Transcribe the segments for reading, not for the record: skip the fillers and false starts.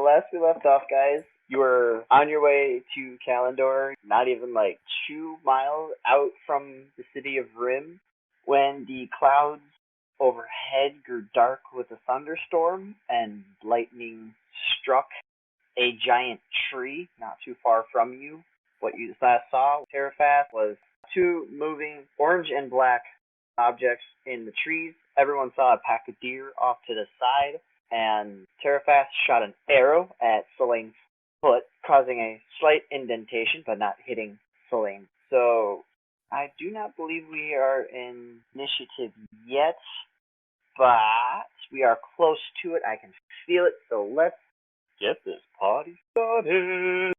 So last we left off, guys, you were on your way to Kalendor, not even like 2 miles out from the city of Rim, when the clouds overhead grew dark with a thunderstorm and lightning struck a giant tree not too far from you. What you last saw, Terrafast, was two moving orange and black objects in the trees. Everyone saw a pack of deer off to the side, and Terrafast shot an arrow at Selene's foot, causing a slight indentation, but not hitting Selene. So, I do not believe we are in initiative yet, but we are close to it. I can feel it, so let's get this party started.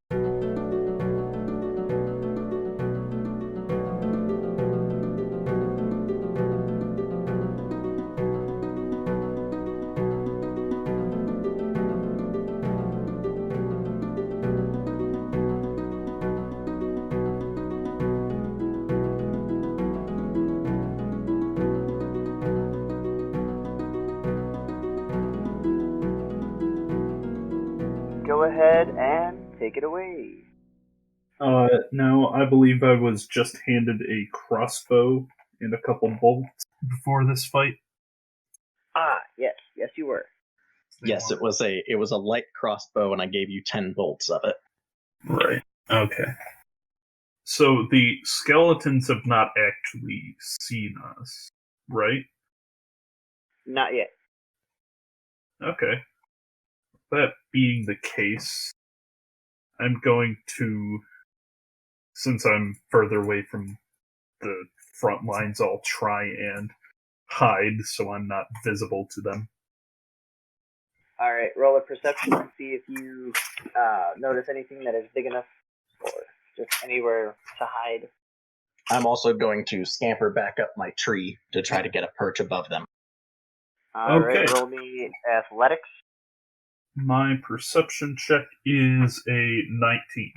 Go ahead and take it away. No, I believe I was just handed a crossbow and a couple bolts before this fight. Yes, you were. Yes, it was a light crossbow, and I gave you 10 bolts of it. Right. Okay. So the skeletons have not actually seen us, right? Not yet. Okay. That being the case, I'm going to, since I'm further away from the front lines, I'll try and hide so I'm not visible to them. Alright, roll a perception and see if you notice anything that is big enough or just anywhere to hide. I'm also going to scamper back up my tree to try to get a perch above them. Alright, Okay. roll me athletics. My perception check is a 19.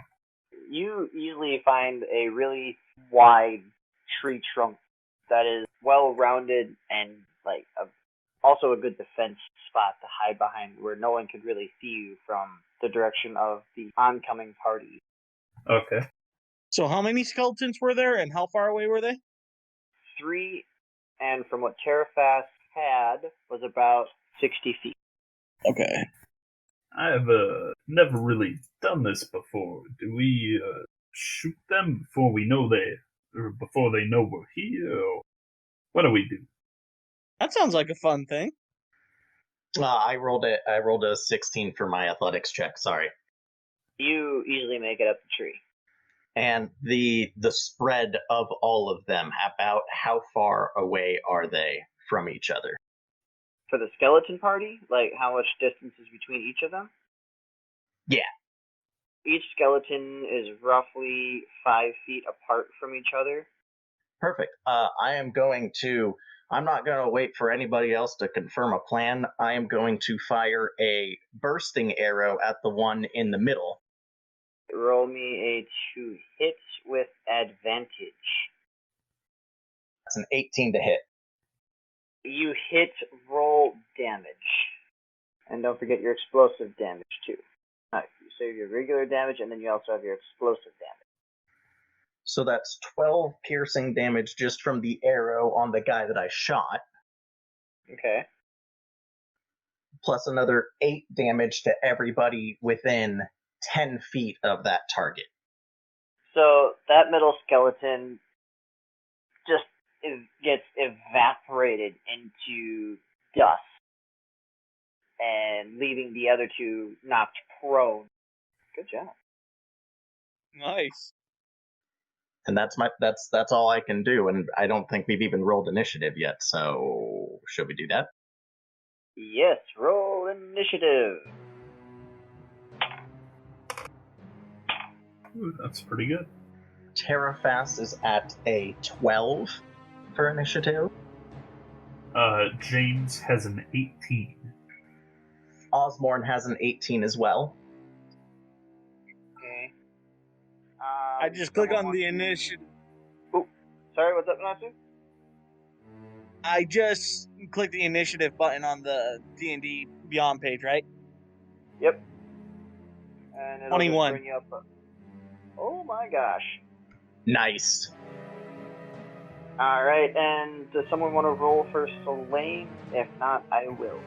You easily find a really wide tree trunk that is well-rounded and also a good defense spot to hide behind where no one could really see you from the direction of the oncoming party. Okay. So how many skeletons were there, and how far away were they? 3, and from what Terrafast had, was about 60 feet. Okay. I've never really done this before. Do we shoot them before we know before they know we're here? Or what do we do? That sounds like a fun thing. I rolled a 16 for my athletics check. Sorry. You easily make it up the tree. And the spread of all of them, about how far away are they from each other? For the skeleton party, how much distance is between each of them? Yeah. Each skeleton is roughly 5 feet apart from each other. Perfect. I'm not going to wait for anybody else to confirm a plan. I am going to fire a bursting arrow at the one in the middle. Roll me a 2 hits with advantage. That's an 18 to hit. You hit, roll damage. And don't forget your explosive damage, too. Alright, you save your regular damage, and then you also have your explosive damage. So that's 12 piercing damage just from the arrow on the guy that I shot. Okay. Plus another 8 damage to everybody within 10 feet of that target. So that middle skeleton just gets evaporated into dust and leaving the other two knocked prone. Good job. Nice. And that's all I can do, and I don't think we've even rolled initiative yet, so should we do that? Yes, roll initiative. Ooh, that's pretty good. Terrafast is at a 12 for initiative. James has an 18. Osborne has an 18 as well. Okay. I just click on the initiative. Oh, sorry, what's up, Natsu? I just click the initiative button on the D&D Beyond page, right? Yep. And it'll 21. just bring you up. Oh my gosh. Nice. Alright, and does someone want to roll for Selene? If not, I will.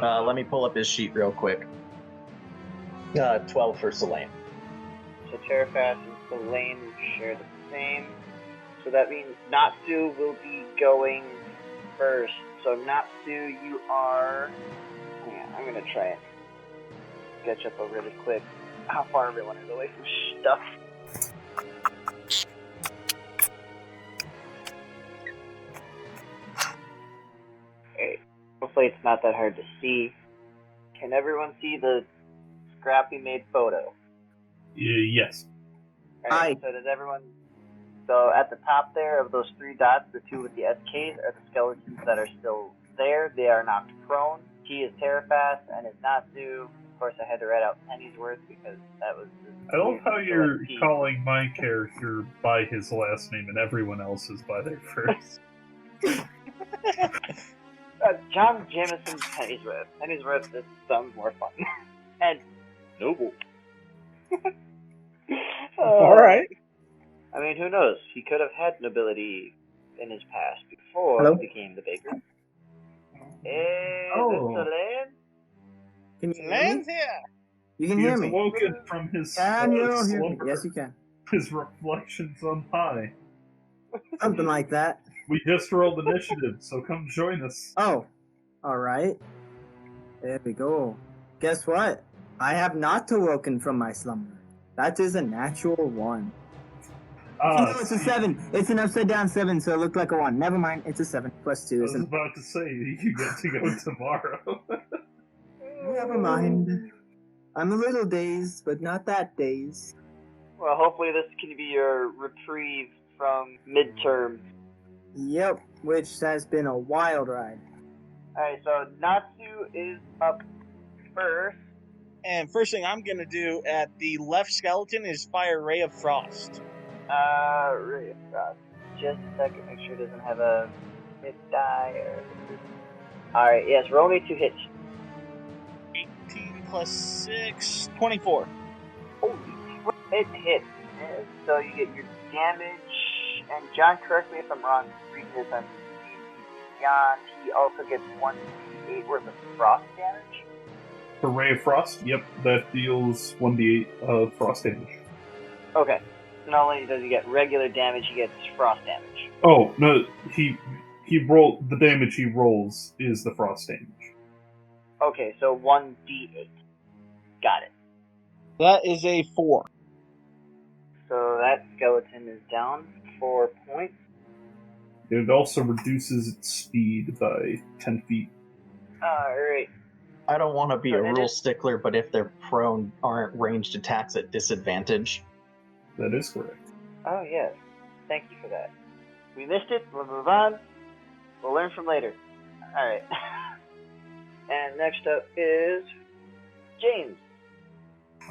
Let me pull up his sheet real quick. 12 for Selene. So Terrafast and Selene share the same. So that means Natsu will be going first. So Natsu, you are... Yeah, I'm going to try and sketch up a really quick how far everyone is away from stuff. Okay. Hopefully it's not that hard to see. Can everyone see the Scrappy made photo? Yes. Alright, so does everyone... So at the top there of those 3 dots, the 2 with the SKs are the skeletons that are still there. They are knocked prone. He is Terrafast and is Natsu. Of course, I had to write out Pennyworth because that was... I love how you're calling my character by his last name and everyone else's by their first. John Jameson Pennyworth. Pennyworth just sounds more fun. And noble. Alright. I mean, who knows? He could have had nobility in his past before he became the baker. Hey, Oh. this Selene? Can you hear Lands me? here. You can He hear is me. awoken from his Can you hear me? slumber. Yes, you can. His reflections on high. Something like that. We just rolled initiative, so come join us. Oh, all right. There we go. Guess what? I have not awoken from my slumber. That is a natural 1. No, it's a 7. It's an upside down 7, so it looked like a 1. Never mind. It's a 7 plus 2. I was about to say, you get to go tomorrow. Never mind. I'm a little dazed, but not that dazed. Well, hopefully this can be your reprieve from midterm. Yep, which has been a wild ride. Alright, so Natsu is up first. And first thing I'm going to do at the left skeleton is fire Ray of Frost. Ray of Frost. Just a second, make sure it doesn't have a hit die or... Alright, yes, roll me 2 hits. 18 plus 6, 24. Holy hit. So you get your damage, and John, correct me if I'm wrong, reading this on Beyond, he also gets 1d8 worth of frost damage? For Ray of Frost, yep, that deals 1d8 of frost damage. Okay. So not only does he get regular damage, he gets frost damage. Oh, no, he rolled, the damage he rolls is the frost damage. Okay, so 1d8. Got it. That is a 4. So that skeleton is down 4 points. It also reduces its speed by 10 feet. Alright. I don't want to be a So it rule is- stickler, but if they're prone, aren't ranged attacks at disadvantage? That is correct. Oh, yes. Thank you for that. We missed it. We'll move on. We'll learn from later. Alright. And next up is James.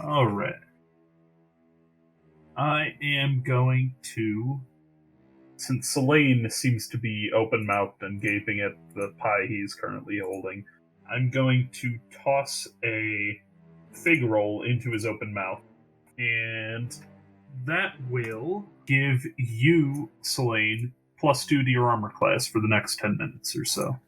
Alright. I am going to, since Selene seems to be open-mouthed and gaping at the pie he's currently holding, I'm going to toss a fig roll into his open mouth. And that will give you, Selene, +2 to your armor class for the next 10 minutes or so.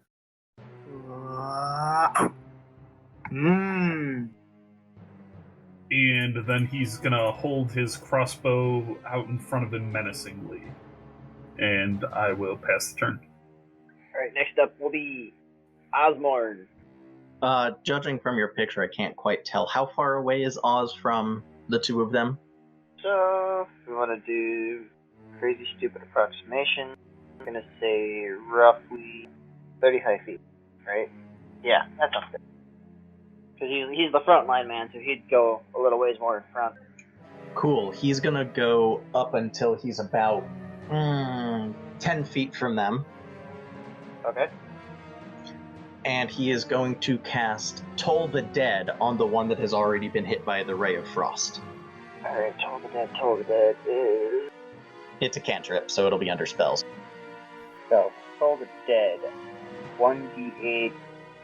And then he's gonna hold his crossbow out in front of him menacingly. And I will pass the turn. Alright, next up will be Osmorn. Judging from your picture, I can't quite tell. How far away is Oz from the 2 of them? So, if we want to do crazy stupid approximation, I'm going to say roughly 35 feet, right? Yeah, that sounds good. Because he's the front line man, so he'd go a little ways more in front. Cool. He's gonna go up until he's about 10 feet from them, Okay. and he is going to cast Toll the Dead on the one that has already been hit by the Ray of Frost. Alright, Toll the Dead is... It's a cantrip, so it'll be under spells. So, Toll the Dead. 1d8,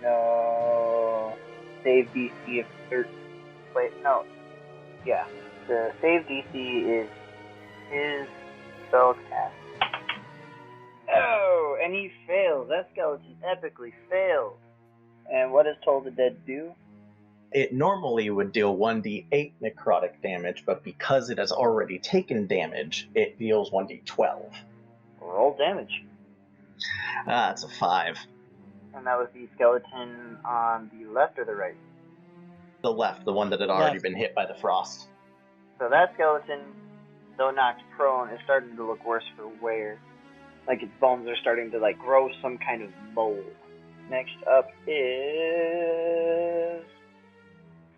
no... Save DC of 13. Wait, no. Yeah. The save DC is his spellcast. Oh, and he fails. That skeleton epically fails. And what does Toll the Dead do? It normally would deal 1d8 necrotic damage, but because it has already taken damage, it deals 1d12. Roll damage. It's a 5. And that was the skeleton on the left or the right? The left, the one that had already Left. been hit by the frost. So that skeleton, though knocked prone, is starting to look worse for wear. Like its bones are starting to grow some kind of mold. Next up is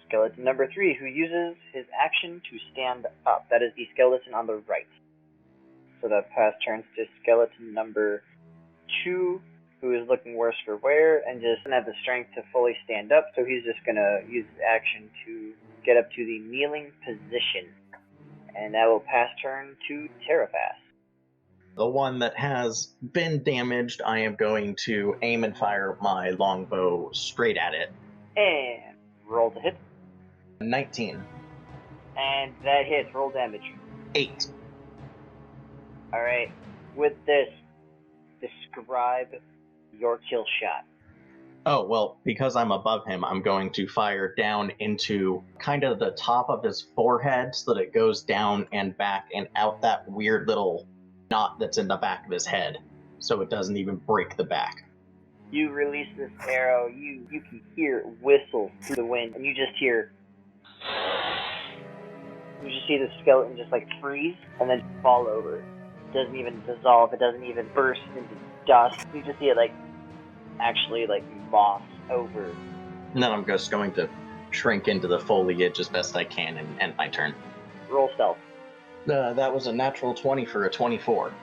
skeleton number 3, who uses his action to stand up. That is the skeleton on the right. So that pass turns to skeleton number 2, who is looking worse for wear and just doesn't have the strength to fully stand up, so he's just going to use his action to get up to the kneeling position. And that will pass turn to Terrafast. The one that has been damaged, I am going to aim and fire my longbow straight at it. And roll to hit. 19. And that hits. Roll damage. 8. Alright. With this, describe your kill shot. Oh, well, because I'm above him, I'm going to fire down into kind of the top of his forehead so that it goes down and back and out that weird little knot that's in the back of his head, so it doesn't even break the back. You release this arrow, you can hear it whistle through the wind, and you just hear... You just see the skeleton just freeze, and then fall over. It doesn't even dissolve, it doesn't even burst into dust. You just see it actually moss over. And then I'm just going to shrink into the foliage as best I can and end my turn. Roll stealth. That was a natural 20 for a 24.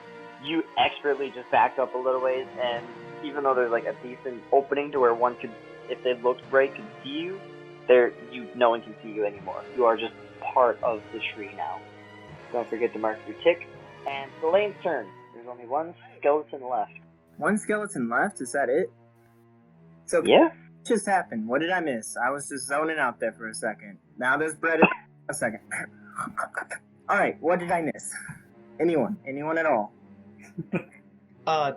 You expertly just back up a little ways, and even though there's a decent opening to where one could, if they looked right, could see you, no one can see you anymore. You are just part of the tree now. Don't forget to mark your tick. And it's Elaine's turn. There's only one skeleton left. One skeleton left? Is that it? So Yeah. what just happened? What did I miss? I was just zoning out there for a second. Now there's bread. A second. Alright, what did I miss? Anyone? Anyone at all?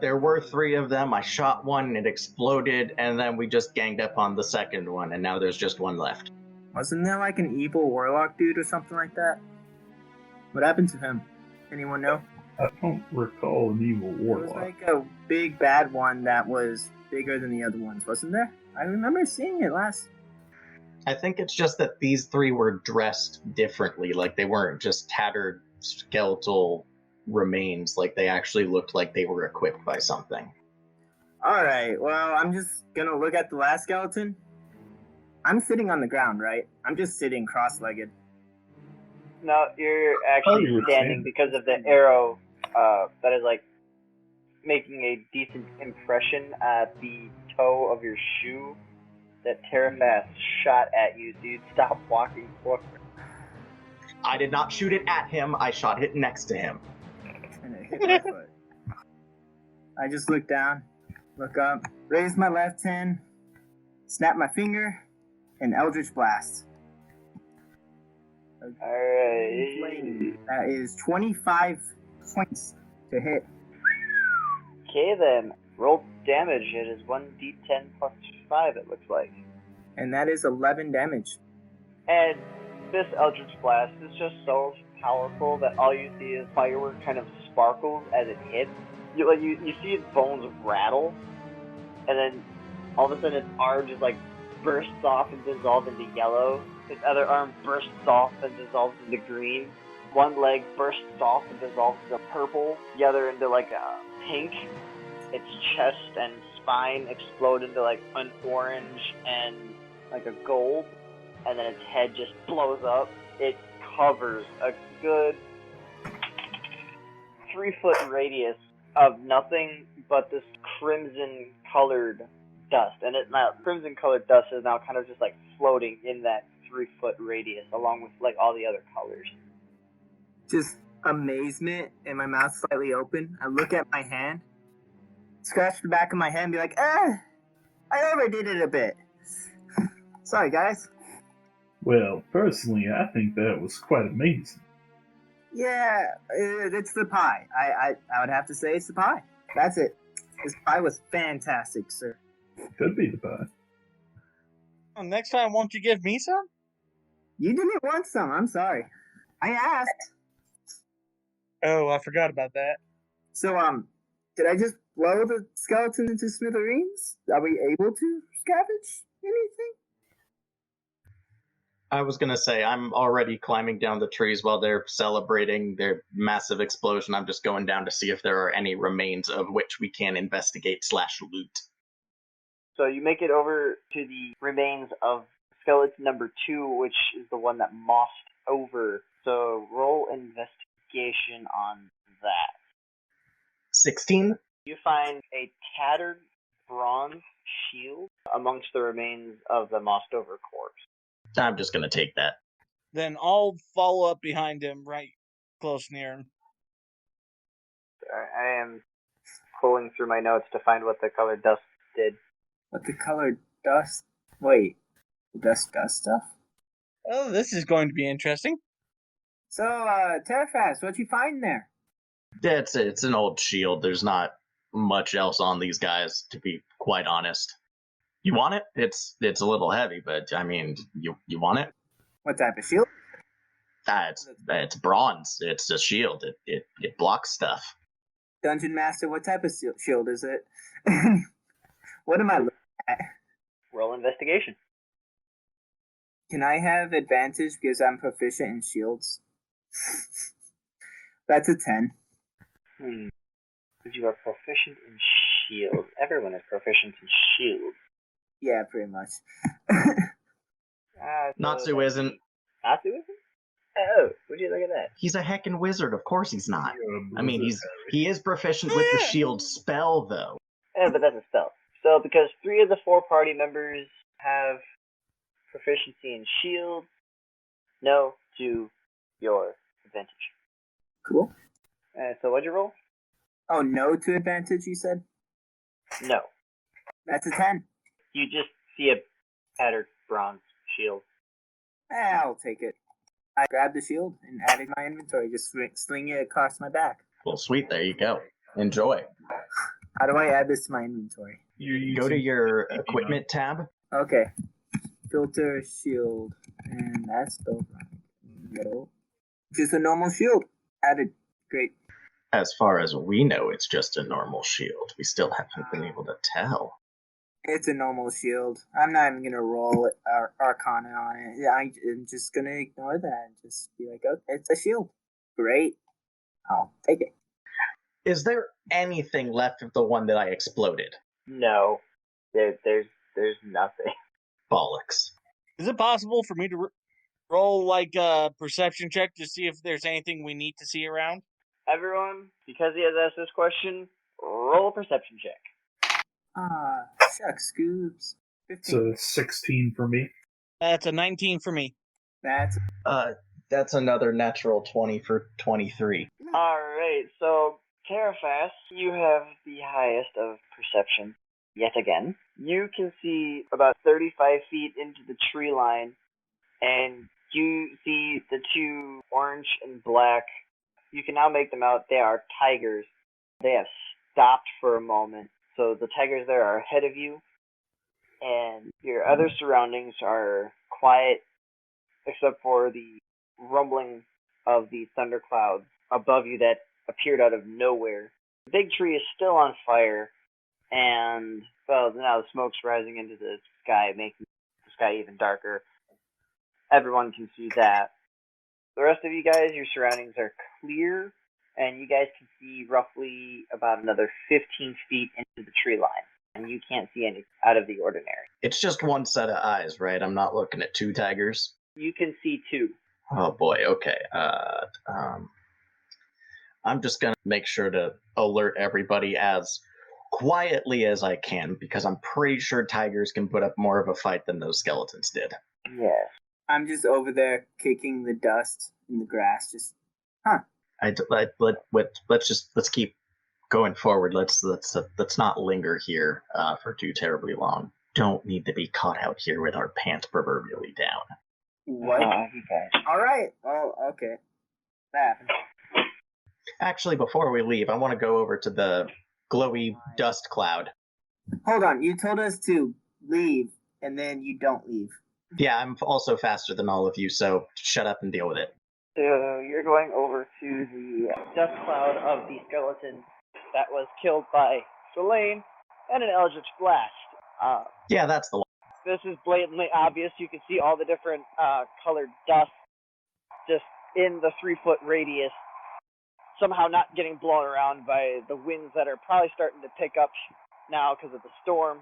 There were 3 of them. I shot one, it exploded, and then we just ganged up on the second one, and now there's just one left. Wasn't there an evil warlock dude or something like that? What happened to him? Anyone know? I don't recall an evil There was warlock. a big bad one that was bigger than the other ones, wasn't there? I remember seeing it last. I think it's just that these 3 were dressed differently. They weren't just tattered skeletal remains. They actually looked like they were equipped by something. Alright, well, I'm just gonna look at the last skeleton. I'm sitting on the ground, right? I'm just sitting cross-legged. No, you're actually you were standing standing. because of the arrow that is making a decent impression at the toe of your shoe that Terrafast shot at you, dude. Stop walking forward. I did not shoot it at him, I shot it next to him. And it hit my foot. I just look down, look up, raise my left hand, snap my finger, and Eldritch Blast. Alright. That is 25 points to hit. Okay then. Roll damage. It is 1d10 plus 5, it looks like. And that is 11 damage. And this Eldritch Blast is just so powerful that all you see is firework kind of sparkles as it hits. You see its bones rattle, and then all of a sudden its arm just bursts off and dissolves into yellow. Its other arm bursts off and dissolves into green. One leg bursts off and dissolves into purple. The other into a pink. Its chest and spine explode into an orange and a gold. And then its head just blows up. It covers a good 3-foot radius of nothing but this crimson colored dust. And crimson colored dust is now kind of just floating in that 3-foot radius along with all the other colors. Just amazement and my mouth slightly open. I look at my hand, scratch the back of my head and be I overdid it a bit. Sorry guys. Well, personally, I think that was quite amazing. Yeah, it's the pie. I would have to say it's the pie. That's it. This pie was fantastic, sir. Could be the pie. Well, next time, won't you give me some? You didn't want some. I'm sorry. I asked. Oh, I forgot about that. So, did I just blow the skeleton into smithereens? Are we able to scavenge anything? I was gonna say, I'm already climbing down the trees while they're celebrating their massive explosion. I'm just going down to see if there are any remains of which we can investigate / loot. So you make it over to the remains of skeleton number 2, which is the one that mossed over. So roll investigation on that. 16? You find a tattered bronze shield amongst the remains of the mossed over corpse. I'm just gonna take that. Then I'll follow up behind him, right close near him. I am pulling through my notes to find what the colored dust did. What the colored dust? Wait, dust stuff? Oh, this is going to be interesting. So, Terrafast, what'd you find there? It's an old shield. There's not much else on these guys, to be quite honest. You want it? It's a little heavy, but I mean, you want it? What type of shield? It's bronze. It's a shield. It blocks stuff. Dungeon Master, what type of shield is it? What am I looking at? Roll investigation. Can I have advantage because I'm proficient in shields? That's a 10. Because you are proficient in shields. Everyone is proficient in shields. Yeah, pretty much. Natsu isn't. Natsu isn't? Oh, would you look at that? He's a heckin' wizard. Of course he's not. Yeah, I mean, he is proficient with the shield spell, though. Yeah, but that's a spell. So because 3 of the 4 party members have proficiency in shields, no to your advantage. Cool. So what'd you roll? Oh, no to advantage, you said? No. That's a 10. You just see a tattered bronze shield. I'll take it. I grabbed the shield and added my inventory, just sling it across my back. Well, sweet. There you go. Enjoy. How do I add this to my inventory? Go to your equipment tab. Okay. Filter shield. And that's the no. Just a normal shield. Added. Great. As far as we know, it's just a normal shield. We still haven't been able to tell. It's a normal shield. I'm not even gonna roll Arcana on it. I'm just gonna ignore that and just be like, okay, it's a shield. Great. I'll take it. Is there anything left of the one that I exploded? No. There's nothing. Bollocks. Is it possible for me to roll like a perception check to see if there's anything we need to see around? Everyone, because he has asked this question, roll a perception check. Shucks, scoops. 15. So 16 for me. That's a 19 for me. That's another natural 20 for 23. Alright, so Carafas, you have the highest of perception yet again. You can see about 35 feet into the tree line, and you see the 2 orange and black. You can now make them out. They are tigers. They have stopped for a moment. So the tigers there are ahead of you, and your other surroundings are quiet, except for the rumbling of the thunderclouds above you that appeared out of nowhere. The big tree is still on fire, and well, now the smoke's rising into the sky, making the sky even darker. Everyone can see that. The rest of you guys, your surroundings are clear, and you guys can see roughly about another 15 feet into the tree line, and you can't see any out of the ordinary. It's just one set of eyes, right? I'm not looking at 2 tigers. You can see 2. Oh boy, okay. I'm just gonna make sure to alert everybody as quietly as I can, because I'm pretty sure tigers can put up more of a fight than those skeletons did. Yes. I'm just over there kicking the dust in the grass, just, Let's keep going forward. Let's not linger here for too terribly long. Don't need to be caught out here with our pants proverbially down. What? Okay. All right. Oh, okay. That happened. Actually, before we leave, I want to go over to the glowy dust cloud. Hold on. You told us to leave, and then you don't leave. Yeah, I'm also faster than all of you, so shut up and deal with it. So you're going over to the dust cloud of the skeleton that was killed by Selene and an Eldritch Blast. Yeah, that's the one. This is blatantly obvious. You can see all the different colored dust just in the 3-foot radius, somehow not getting blown around by the winds that are probably starting to pick up now because of the storm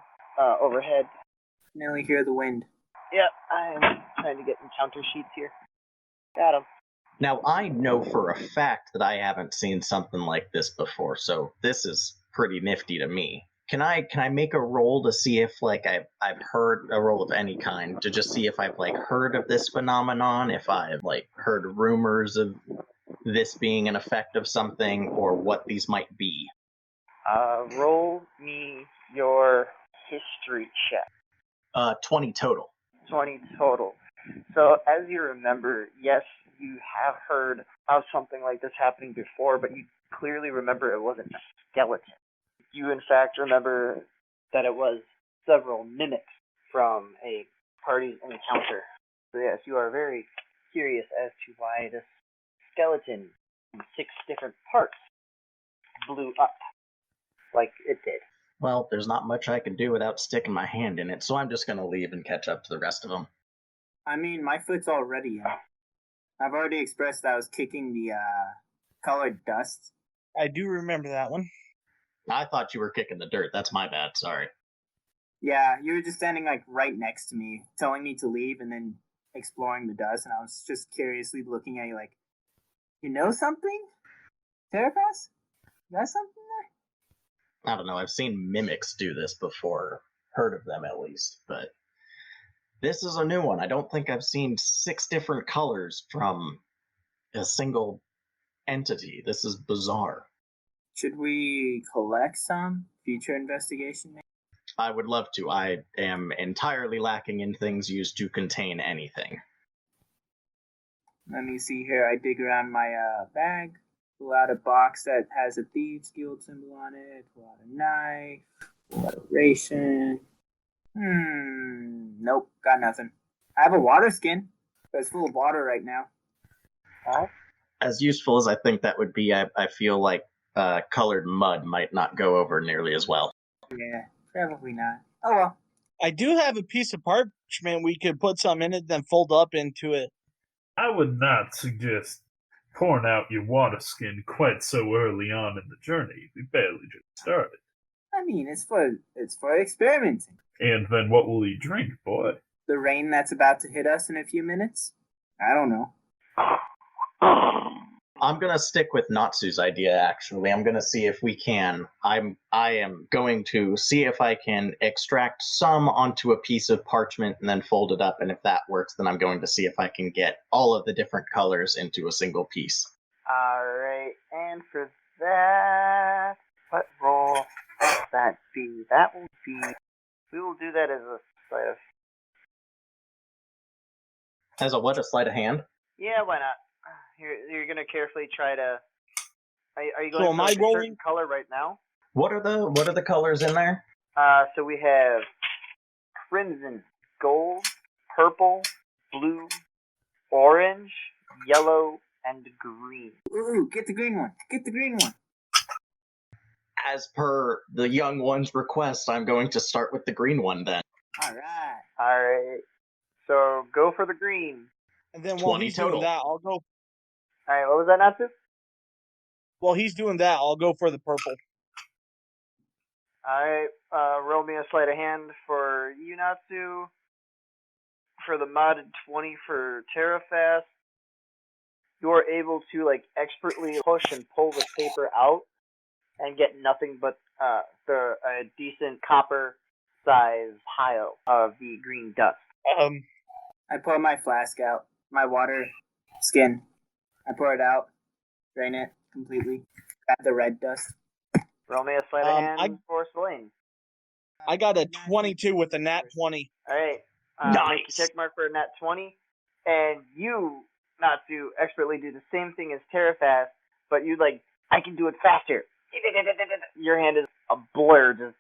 overhead. I can only hear the wind. Yep, I'm trying to get encounter sheets here. Got him. Now, I know for a fact that I haven't seen something like this before, so this is pretty nifty to me. Can I make a roll to see if I've heard a roll of any kind to just see if I've heard of this phenomenon, if I've heard rumors of this being an effect of something, or what these might be? Roll me your history check. 20 total. 20 total. So, as you remember, yes, you have heard of something like this happening before, but you clearly remember it wasn't a skeleton. You, in fact, remember that it was several mimics from a party's encounter. So, yes, you are very curious as to why this skeleton in 6 different parts blew up like it did. Well, there's not much I can do without sticking my hand in it, so I'm just going to leave and catch up to the rest of them. I mean, my foot's already in. I've already expressed that I was kicking the colored dust. I do remember that one. I thought you were kicking the dirt. That's my bad. Sorry. Yeah, you were just standing right next to me, telling me to leave and then exploring the dust, and I was just curiously looking at you you know something? Terrapass? You got something there? I don't know. I've seen mimics do this before. Heard of them, at least. But this is a new one. I don't think I've seen 6 different colors from a single entity. This is bizarre. Should we collect some? Future investigation? I would love to. I am entirely lacking in things used to contain anything. Let me see here. I dig around my bag, pull out a box that has a Thieves Guild symbol on it, pull out a knife, pull out a ration. Nope, got nothing. I have a water skin, but it's full of water right now. As useful as I think that would be, I feel like colored mud might not go over nearly as well. Yeah, probably not. Oh well. I do have a piece of parchment we could put some in it, then fold up into it. I would not suggest pouring out your water skin quite so early on in the journey. We barely just started. I mean, it's for experimenting. And then what will you drink, boy? The rain that's about to hit us in a few minutes? I don't know. I'm gonna stick with Natsu's idea, actually. I'm gonna see if we can. I am going to see if I can extract some onto a piece of parchment and then fold it up, and if that works, then I'm going to see if I can get all of the different colors into a single piece. Alright, and for that, what roll will that be? That will be, we will do that as a sleight of... As a what, a sleight of hand? Yeah, why not? You're gonna carefully try to... Are you going So am for I a certain rolling? color right now? What are the colors in there? So we have crimson, gold, purple, blue, orange, yellow, and green. Ooh, get the green one. Get the green one. As per the young one's request, I'm going to start with the green one then. Alright. Alright. So go for the green. And then while 20 he's total. doing that, I'll go. Alright, what was that, Natsu? While he's doing that, I'll go for the purple. Alright, roll me a sleight of hand for you, Natsu. For the modded 20 for Terrafast. You're able to, expertly push and pull the paper out and get nothing but a decent copper-sized pile of the green dust. I pour my flask out. My water skin. I pour it out. Drain it completely. Grab the red dust. Roll me a sleight of hand for Selene. I got a 22 with a nat 20. Alright. Nice. Make a check mark for a nat 20. And you, Natsu, expertly do the same thing as Terrafast, but you I can do it faster. Your hand is a blur, just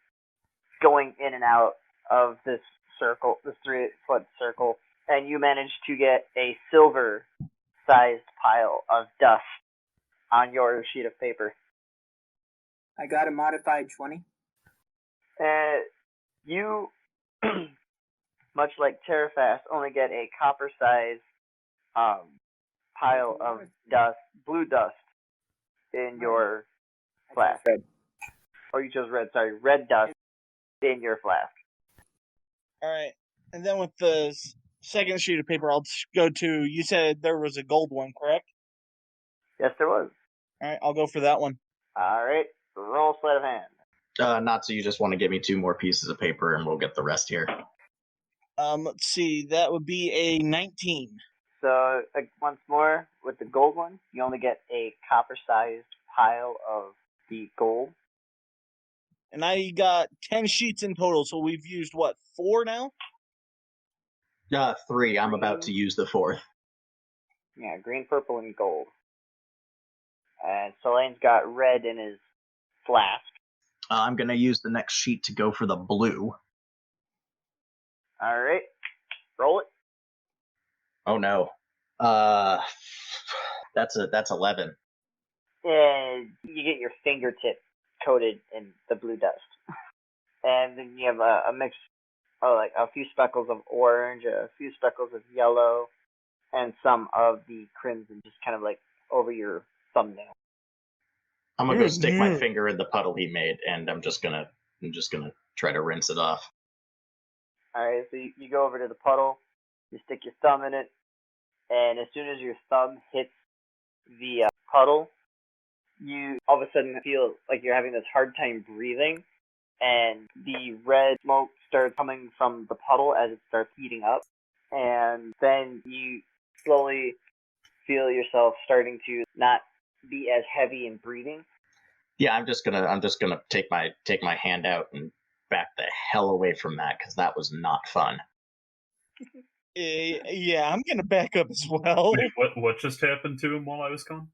going in and out of this circle, this 3-foot circle, and you manage to get a silver-sized pile of dust on your sheet of paper. I got a modified 20. You, much like Terrafast, only get a copper-sized pile of dust, blue dust, in your flask. Red. Or you chose red, sorry, red dust in your flask. Alright, and then with the second sheet of paper, I'll go to, you said there was a gold one, correct? Yes, there was. Alright, I'll go for that one. Alright, roll sleight of hand. Not so you just want to give me 2 more pieces of paper and we'll get the rest here. Let's see, that would be a 19. So, once more, with the gold one, you only get a copper-sized pile of the gold. And I got 10 sheets in total, so we've used, 4 now? 3. I'm about to use the 4th. Yeah, green, purple, and gold. And Selene's got red in his flask. I'm going to use the next sheet to go for the blue. Alright, roll it. Oh no. That's 11. And you get your fingertip coated in the blue dust. And then you have a mix of a few speckles of orange, a few speckles of yellow, and some of the crimson just kind of over your thumbnail. I'm gonna go stick my finger in the puddle he made, and I'm just gonna try to rinse it off. Alright, so you go over to the puddle, you stick your thumb in it, and as soon as your thumb hits the puddle, you all of a sudden feel like you're having this hard time breathing, and the red smoke starts coming from the puddle as it starts heating up, and then you slowly feel yourself starting to not be as heavy in breathing. Yeah, I'm just gonna take my hand out and back the hell away from that, because that was not fun. Yeah, I'm gonna back up as well. Wait, what just happened to him while I was gone?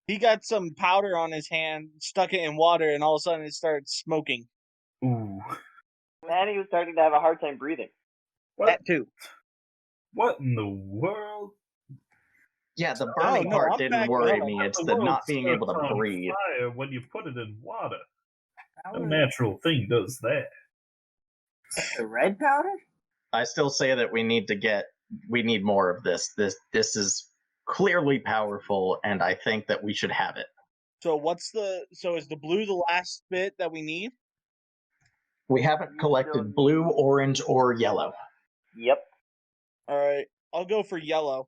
He got some powder on his hand, stuck it in water, and all of a sudden it started smoking. Ooh. And he was starting to have a hard time breathing. What? That too. What in the world? Yeah, the burning part I'm didn't back worry up. me. It's The the world not being able starts to on breathe. fire when you put it in water. A Powder? natural thing does that. The red powder? I still say that we need more of this. This is clearly powerful, and I think that we should have it. So is the blue the last bit that we need? We haven't collected blue, orange, or yellow. Yep. Alright, I'll go for yellow.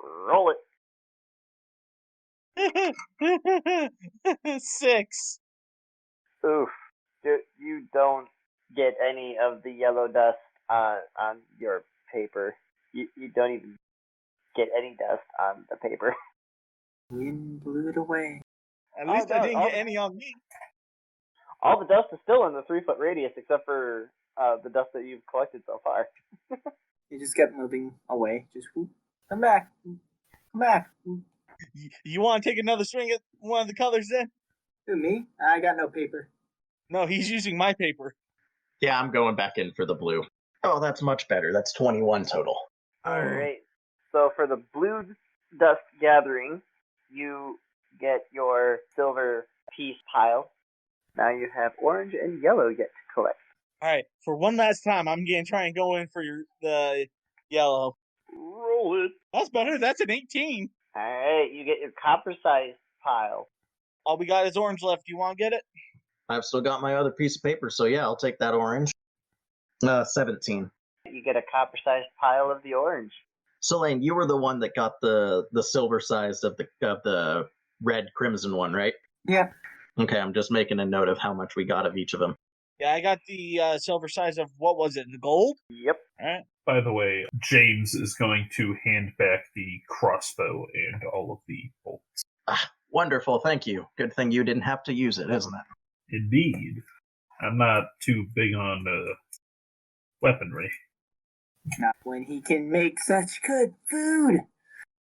Roll it. 6. Oof. You don't get any of the yellow dust on your paper. You don't even get any dust on the paper. Wind blew it away. At least I didn't get any on me. All the dust is still in the 3-foot radius except for the dust that you've collected so far. He just kept moving away. Just whoop. Come back. Come back. You want to take another swing at one of the colors then? Who, me? I got no paper. No, he's using my paper. Yeah, I'm going back in for the blue. Oh, that's much better. That's 21 total. Alright. So for the blue dust gathering, you get your silver piece pile. Now you have orange and yellow yet to collect. Alright, for one last time, I'm going to try and go in for the yellow. Roll it. That's better. That's an 18. Alright, you get your copper-sized pile. All we got is orange left. You want to get it? I've still got my other piece of paper, so yeah, I'll take that orange. 17. You get a copper-sized pile of the orange. Selene, you were the one that got the silver size of the red crimson one, right? Yeah. Okay, I'm just making a note of how much we got of each of them. Yeah, I got the silver size of, what was it, the gold? Yep. Alright. By the way, James is going to hand back the crossbow and all of the bolts. Ah, wonderful, thank you. Good thing you didn't have to use it, isn't it? Indeed. I'm not too big on weaponry. Not when he can make such good food.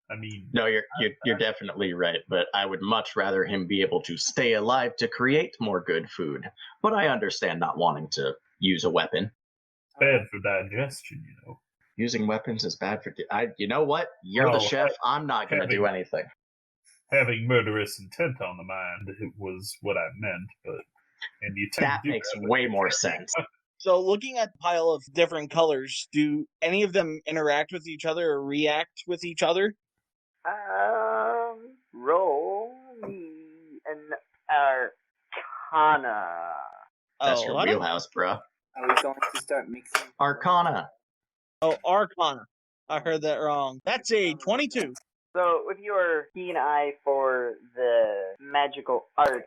I mean, No, you're definitely right, but I would much rather him be able to stay alive to create more good food. But I understand not wanting to use a weapon. bad for digestion, you know. Using weapons is bad for. You know what? You're the Well, chef. I'm not going to do anything. Having murderous intent on the mind was what I meant, but and you tend That to do makes that, but way you more can't. sense. So, looking at the pile of different colors, do any of them interact with each other or react with each other? Roll me an Arcana. That's your I don't- wheelhouse, bruh. Are we going to start mixing? Arcana. Oh, Arcana. I heard that wrong. That's a 22. So, with your keen eye for the magical art,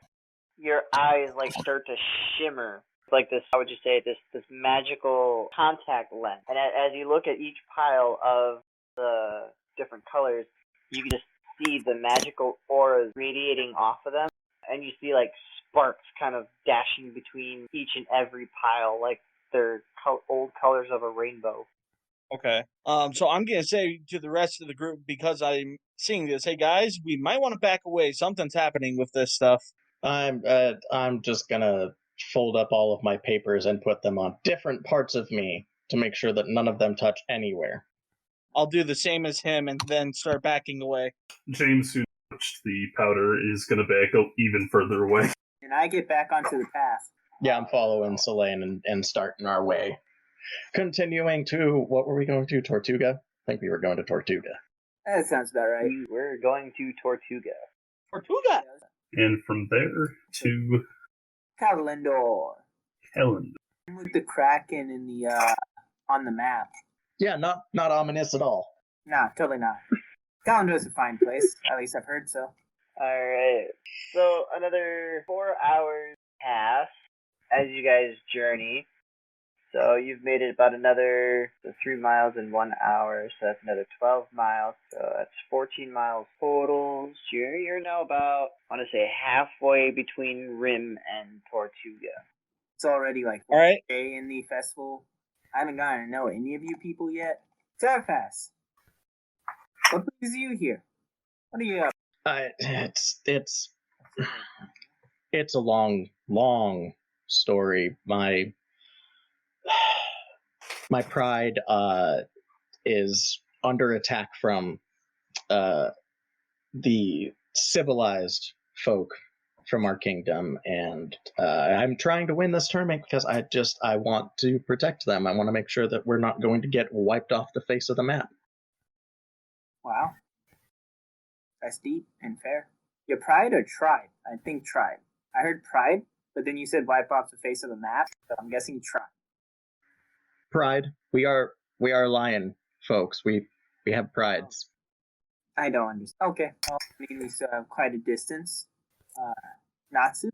your eyes like start to shimmer. Like this, how would you say this magical contact lens. And as you look at each pile of the different colors, you can just see the magical auras radiating off of them, and you see like sparks kind of dashing between each and every pile, like they're old colors of a rainbow. Okay. So I'm gonna say to the rest of the group, because I'm seeing this, hey guys, we might want to back away. Something's happening with this stuff. I'm just gonna fold up all of my papers and put them on different parts of me to make sure that none of them touch anywhere. I'll do the same as him and then start backing away. James, who touched the powder, is going to back up even further away. And I get back onto the path. Yeah, I'm following Selene and starting our way. Continuing to, what were we going to? Tortuga? I think we were going to Tortuga. That sounds about right. We're going to Tortuga. Tortuga! And from there to Calendor. Helen. With the Kraken in the on the map. Yeah, not ominous at all. Nah, totally not. Calendar is a fine place. At least I've heard so. Alright. So another 4 hours pass as you guys journey. So you've made it about another 3 miles in 1 hour. So that's another 12 miles. So that's 14 miles total. So you're now about, I want to say, halfway between Rim and Tortuga. It's already like All right. day in the festival. I haven't gotten to know any of you people yet. Sarfas, what brings you here? What are you up? It's a long story. My pride is under attack from the civilized folk from our kingdom, and I'm trying to win this tournament because I want to protect them. I want to make sure that we're not going to get wiped off the face of the map. Wow. That's deep and fair. Your pride or tribe? I think tribe. I heard pride, but then you said wipe off the face of the map, so I'm guessing tribe. Pride. We are lion folks. We have prides. I don't understand. Okay. Well, I mean, we still have quite a distance. Natsu?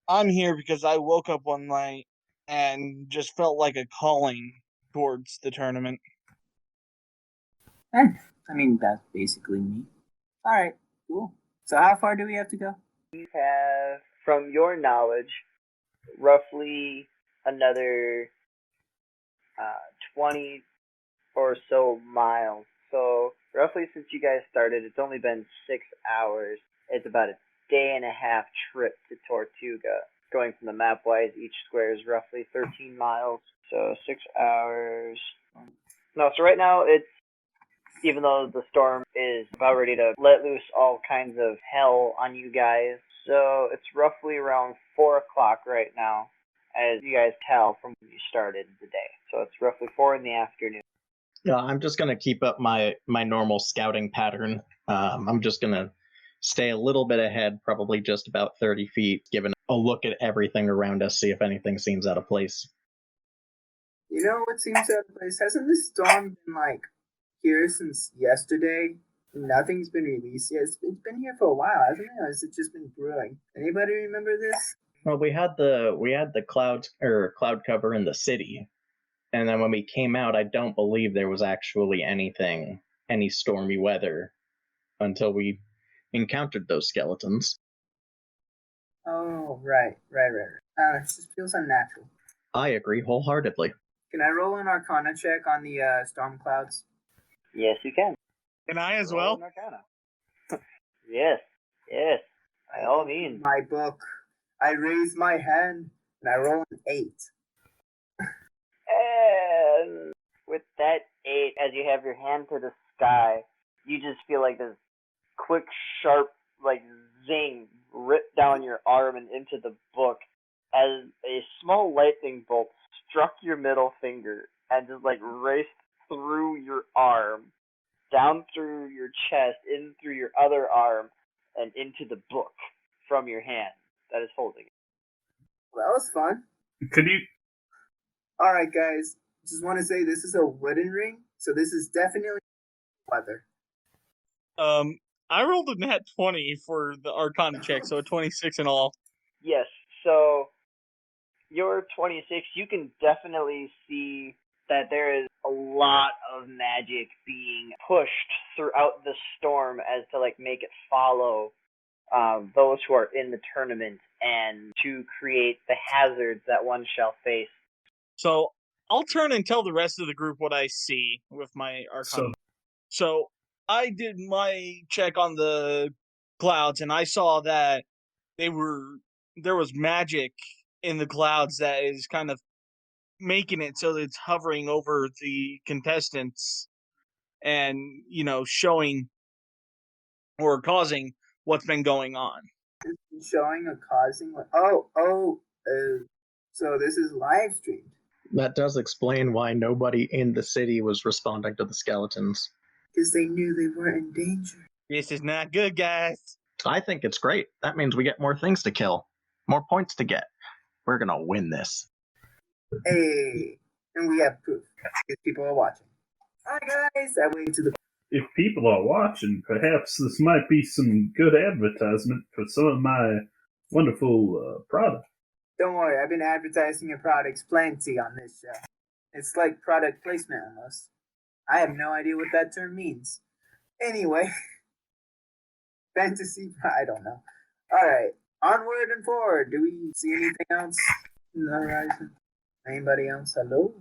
I'm here because I woke up one night and just felt like a calling towards the tournament. I mean, that's basically me. Alright, cool. So how far do we have to go? You have, from your knowledge, roughly another 20 or so miles. So roughly since you guys started, it's only been 6 hours. It's about a day and a half trip to Tortuga. Going from the map wise, each square is roughly 13 miles. So 6 hours. No, so right now it's, even though the storm is about ready to let loose all kinds of hell on you guys, so it's roughly around 4 o'clock right now, as you guys tell from when you started the day. So it's roughly 4 in the afternoon. Yeah, I'm just gonna keep up my normal scouting pattern. I'm just gonna stay a little bit ahead, probably just about 30 feet, giving a look at everything around us, see if anything seems out of place. You know what seems out of place? Hasn't this storm been like here since yesterday? Nothing's been released yet. It's been here for a while, hasn't it? Or has it just been brewing? Anybody remember this? Well, we had the cloud cover in the city, and then when we came out, I don't believe there was actually any stormy weather until we encountered those skeletons. Oh, right. It just feels unnatural. I agree wholeheartedly. Can I roll an Arcana check on the storm clouds? Yes, you can. And I as Roll well. an Arcana. Yes, by all means. My book. I raise my hand and I roll an 8. And with that 8, as you have your hand to the sky, you just feel like this quick, sharp, like zing rip down your arm and into the book as a small lightning bolt struck your middle finger and just like raced through your arm, down through your chest, in through your other arm, and into the book from your hand that is holding it. Well, that was fun. Could you? Alright, guys. Just want to say this is a wooden ring, so this is definitely weather. I rolled a nat 20 for the Arcana check, so a 26 in all. Yes, so your 26, you can definitely see that there is a lot of magic being pushed throughout the storm as to like make it follow those who are in the tournament and to create the hazards that one shall face. So I'll turn and tell the rest of the group what I see with my Arcana. So I did my check on the clouds, and I saw that there was magic in the clouds that is kind of making it so that it's hovering over the contestants and, showing or causing what's been going on. Showing or causing what? So this is live streamed. That does explain why nobody in the city was responding to the skeletons. Because they knew they were in danger. This is not good, guys. I think it's great. That means we get more things to kill, more points to get. We're gonna win this. Hey, and we have proof. Because people are watching. Alright, guys, I wait to the. If people are watching, perhaps this might be some good advertisement for some of my wonderful product. Don't worry, I've been advertising your products plenty on this show. It's like product placement almost. I have no idea what that term means. Anyway, fantasy, I don't know. Alright, onward and forward. Do we see anything else in the horizon? Anybody else? Hello?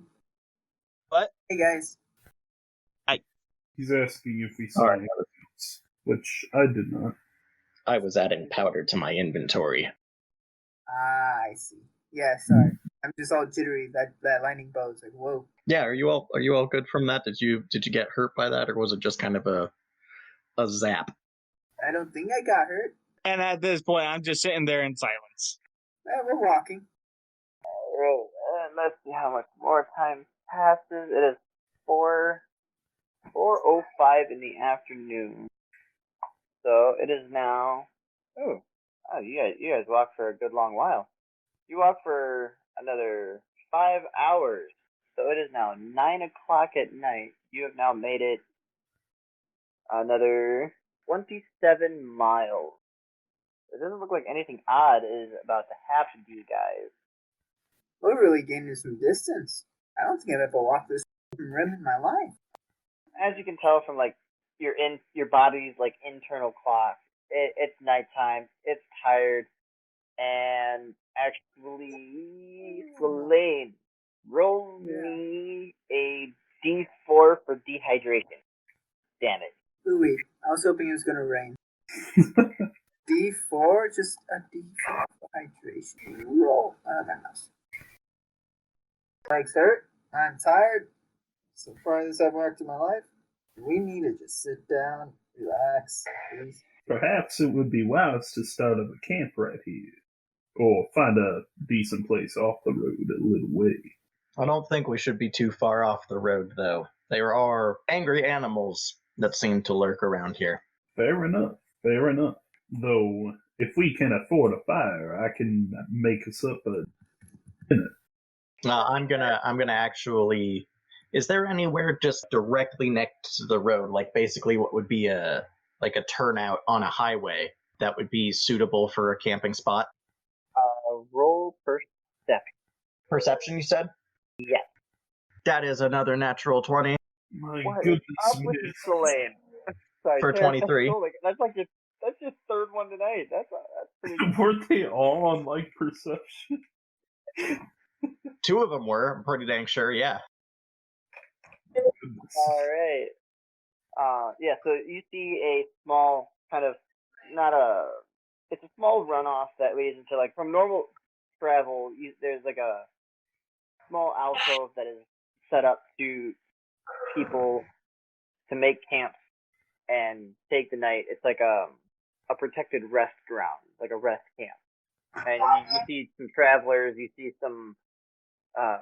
What? Hey, guys. He's asking if we saw anything else, which I did not. I was adding powder to my inventory. I see. Yeah, sorry. I'm just all jittery. That lightning bolt is like, whoa. Yeah, are you all good from that? Did you get hurt by that, or was it just kind of a zap? I don't think I got hurt. And at this point, I'm just sitting there in silence. We're walking. Alright, let's see how much more time passes. It is 4:05 in the afternoon. So it is now. Oh, you guys walked for a good long while. You walked for another 5 hours. So it is now 9 o'clock at night. You have now made it another 27 miles. It doesn't look like anything odd is about to happen to you guys. We're really gaining some distance. I don't think I've ever walked this rim in my life. As you can tell from like your body's like internal clock, it's nighttime. It's tired, and actually, Selene, roll me a D4 for dehydration damage. Ooh, I was hoping it was gonna rain. D4, just a D4 for hydration. Roll. Legs hurt. I'm tired. So far as I've worked in my life, we need to just sit down, relax, please. Perhaps it would be wise to start up a camp right here, or find a decent place off the road a little way. I don't think we should be too far off the road, though. There are angry animals that seem to lurk around here. Fair enough. Though, if we can afford a fire, I can make us up a dinner. I'm gonna actually. Is there anywhere just directly next to the road, like basically what would be a turnout on a highway that would be suitable for a camping spot? Roll perception. Perception, you said? Yes. That is another natural 20. My What goodness is up with you, Selene? Sorry, For Tara, 23. That's your third one tonight. That's pretty good. Weren't they all on like perception? Two of them were, I'm pretty dang sure, yeah. All right. Yeah. So you see a small kind of not a. It's a small runoff that leads into like from normal travel. There's like a small alcove that is set up to people to make camps and take the night. It's like a protected rest ground, like a rest camp. And you see some travelers. You see some.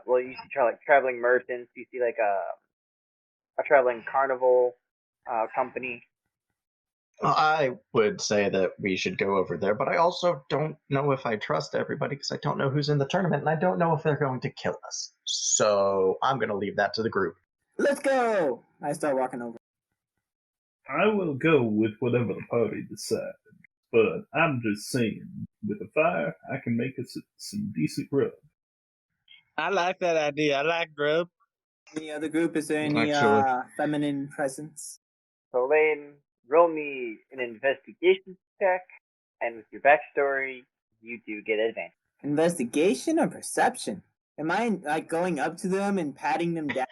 You see like traveling merchants. You see like a traveling carnival company. I would say that we should go over there, but I also don't know if I trust everybody because I don't know who's in the tournament and I don't know if they're going to kill us. So I'm going to leave that to the group. Let's go! I start walking over. I will go with whatever the party decides, but I'm just saying, with a fire, I can make us some decent grub. I like that idea. I like grub. Any other group? Is there any Actually. feminine presence? So Lane, roll me an investigation check, and with your backstory, you do get advantage. Investigation or perception? Am I like going up to them and patting them down?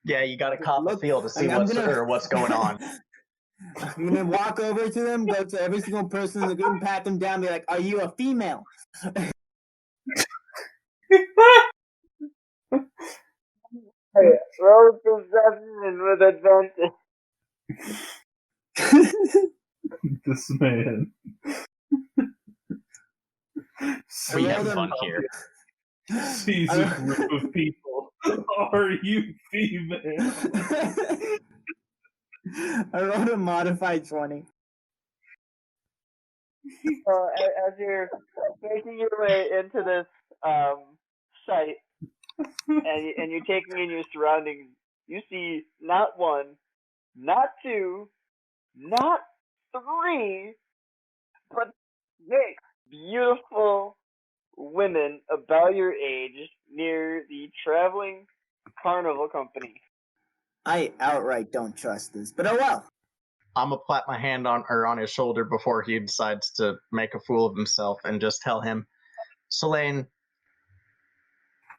Yeah, you got to cop the feel to see I'm gonna- what's going on. I'm gonna walk over to them, go to every single person in the group, and pat them down, and be like, "Are you a female?" Hey, roll perception with advantage. This man. We have fun here. Sees a group of people. Are you female? I rolled a modified 20. So as you're making your way into this site, and you're taking in your surroundings, you see not one, not two, not three, but 6 beautiful women about your age near the traveling carnival company. I outright don't trust this, but oh well. I'm gonna clap my hand on his shoulder before he decides to make a fool of himself and just tell him, Selene,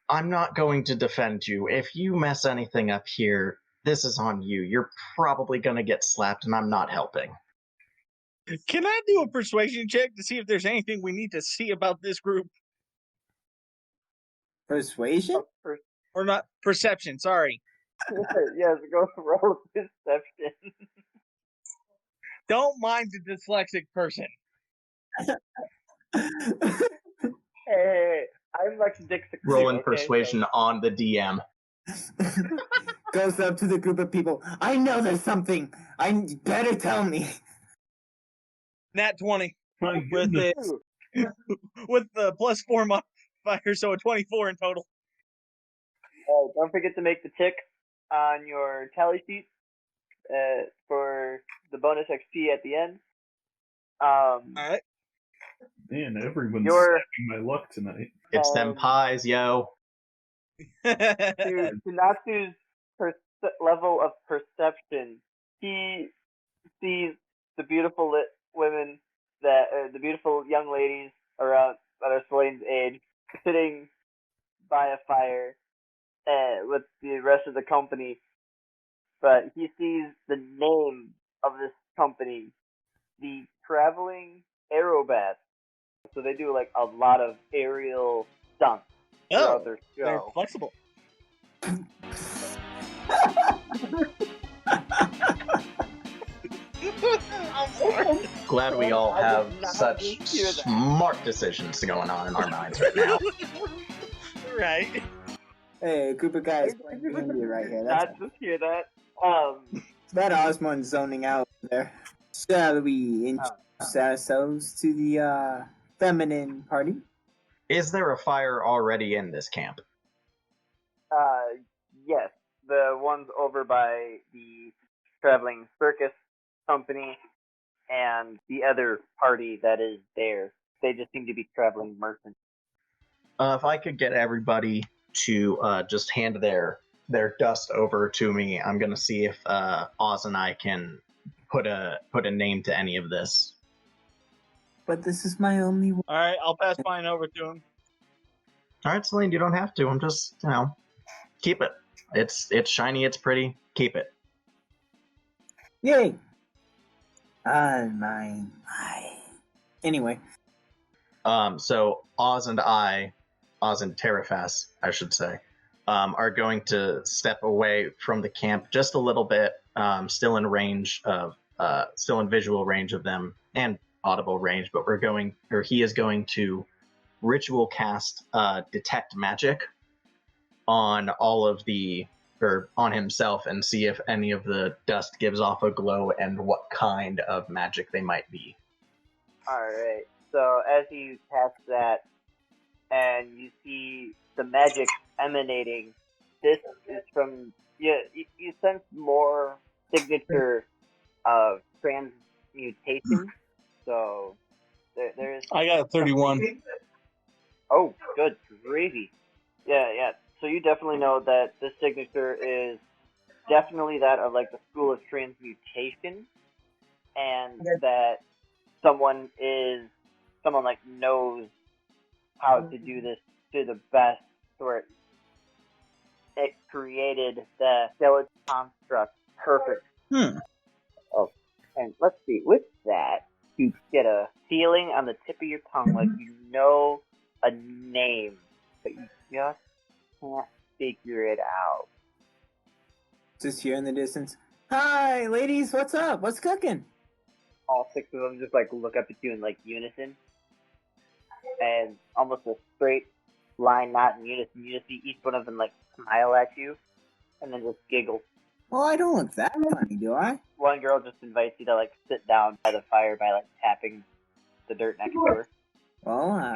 I'm not going to defend you. If you mess anything up here, this is on you. You're probably gonna get slapped, and I'm not helping. Can I do a persuasion check to see if there's anything we need to see about this group? Persuasion? Or not, perception, sorry. Yes, go roll perception. Don't mind the dyslexic person. Hey, I'm Lex Dixon. Rolling persuasion on the DM. Goes up to the group of people. I know there's something. I better tell me. Nat 20 My with goodness. it with the +4 modifier, so a 24 in total. Don't forget to make the tick on your tally sheet for the bonus XP at the end. All right. Man, everyone's Your- sapping my luck tonight. It's them pies, yo. To Natsu's level of perception, he sees the beautiful women the beautiful young ladies around that are Selene's age sitting by a fire with the rest of the company. But he sees the name of this company, the Traveling Aerobat. So they do like a lot of aerial stunts throughout their They're show. flexible. I'm sorry. Glad we all I have did not such hear that. smart decisions going on in our minds right now. Right. Hey, a group of guys playing D&D right here. That's Not just hear that. that Osmond's zoning out there. Shall we introduce ourselves to the feminine party? Is there a fire already in this camp? Yes, the ones over by the traveling circus company and the other party that is there. They just seem to be traveling merchants. If I could get everybody to just hand their dust over to me, I'm gonna see if Oz and I can put a name to any of this. But this is my only one. All right, I'll pass mine over to him. All right, Celine, you don't have to. I'm just, keep it. It's shiny, it's pretty. Keep it. Yay! My. Anyway. So Oz and Terrafas, I should say, are going to step away from the camp just a little bit, still in visual range of them and audible range, but he is going to ritual cast detect magic on on himself and see if any of the dust gives off a glow and what kind of magic they might be. Alright, so as you cast that and you see the magic emanating, this is from, you sense more signature of transmutation, so there's... I got 31. Oh, good gravy. Yeah. So you definitely know that this signature is definitely that of like the school of transmutation, and that someone like knows how to do this to the best, where it created the skeleton construct perfect. Oh, and let's see, with that, you get a feeling on the tip of your tongue like you know a name, but you just can't figure it out. Just here in the distance. Hi, ladies, what's up? What's cooking? All six of them just like look up at you in like unison, and almost a straight line, not in unison. You just see each one of them like smile at you, and then just giggle. Well, I don't look that funny, do I? One girl just invites you to like sit down by the fire by like tapping the dirt next to her. Well,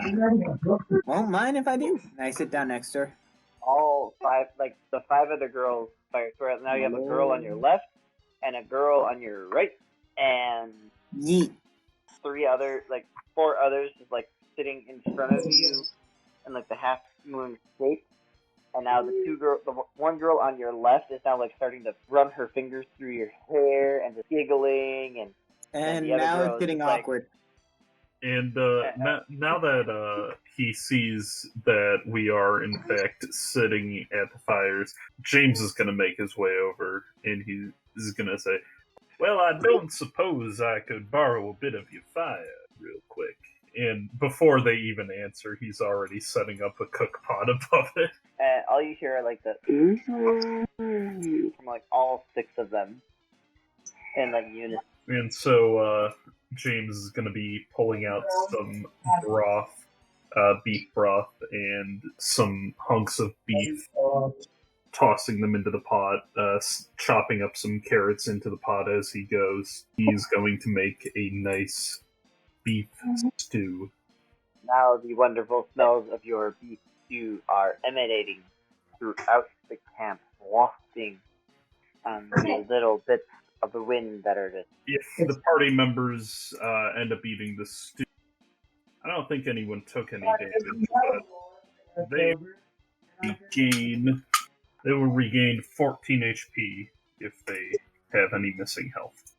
won't mind if I do. I sit down next to her. All five, like the five other girls, fire. So now you have a girl on your left and a girl on your right, and Yeet. Four others just like sitting in front of you in like the half moon shape. And now the one girl on your left is now like starting to run her fingers through your hair and just giggling, and the other now girl it's getting is like, awkward. And now that he sees that we are in fact sitting at the fires, James is going to make his way over, and he is going to say, "Well, I don't suppose I could borrow a bit of your fire real quick." And before they even answer, he's already setting up a cook pot above it. And all you hear are like the from like all six of them in like unison. And so James is going to be pulling out some broth, beef broth, and some hunks of beef, tossing them into the pot, chopping up some carrots into the pot as he goes. He's going to make a nice beef stew. Now the wonderful smells of your beef stew are emanating throughout the camp, wafting on the little bits of the wind that are just... If the party members end up eating the stew, I don't think anyone took any damage, but they will regain 14 HP if they have any missing health.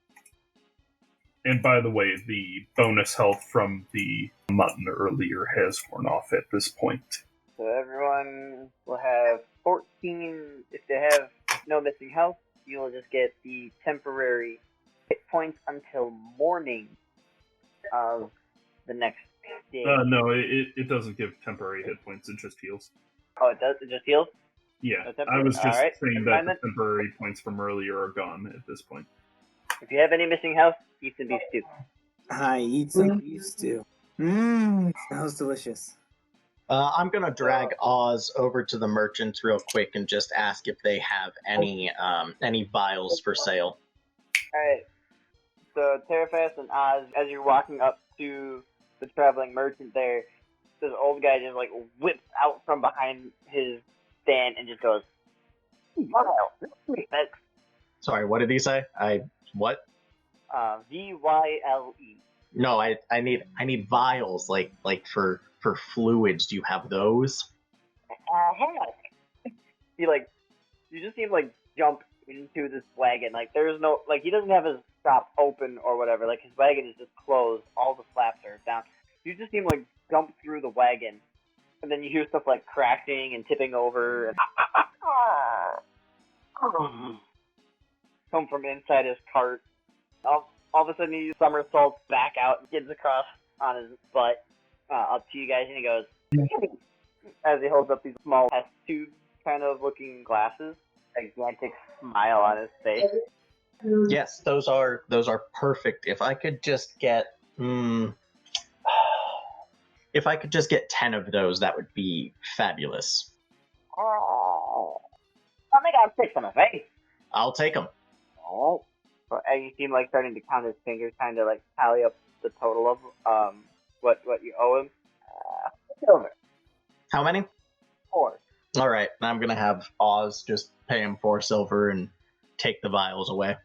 And by the way, the bonus health from the mutton earlier has worn off at this point. So everyone will have 14. If they have no missing health, you will just get the temporary hit points until morning of the next day. No, it doesn't give temporary hit points, it just heals. Oh, it does? It just heals? Yeah, No, I was just saying that the then. temporary points from earlier are gone at this point. If you have any missing health, eat some beef stew. I eat some beef stew. Smells delicious. I'm gonna drag Oz over to the merchants real quick and just ask if they have any vials for sale. Alright. So Terrafast and Oz, as you're walking up to the traveling merchant there, this old guy just like whips out from behind his stand and just goes, "Wow, that's Sorry, what did he say? What? VYLE. No, I need vials, like for fluids. Do you have those? You just see him like jump into this wagon. Like there's no, like he doesn't have his shop open or whatever. Like his wagon is just closed. All the flaps are down. You just see him like jump through the wagon And then you hear stuff like cracking and tipping over. And come from inside his cart. All of a sudden he somersaults back out and gets across on his butt up to you guys, and he goes, as he holds up these small test tube kind of looking glasses, a gigantic smile on his face. Yes, those are perfect. If I could just get if I could just get 10 of those, that would be fabulous. Oh, I think I'll take some of it. I'll take them. Oh, and you seem like starting to count his fingers, kind of like tally up the total of what you owe him. Silver. How many? 4. All right, I'm gonna have Oz just pay him 4 silver and take the vials away.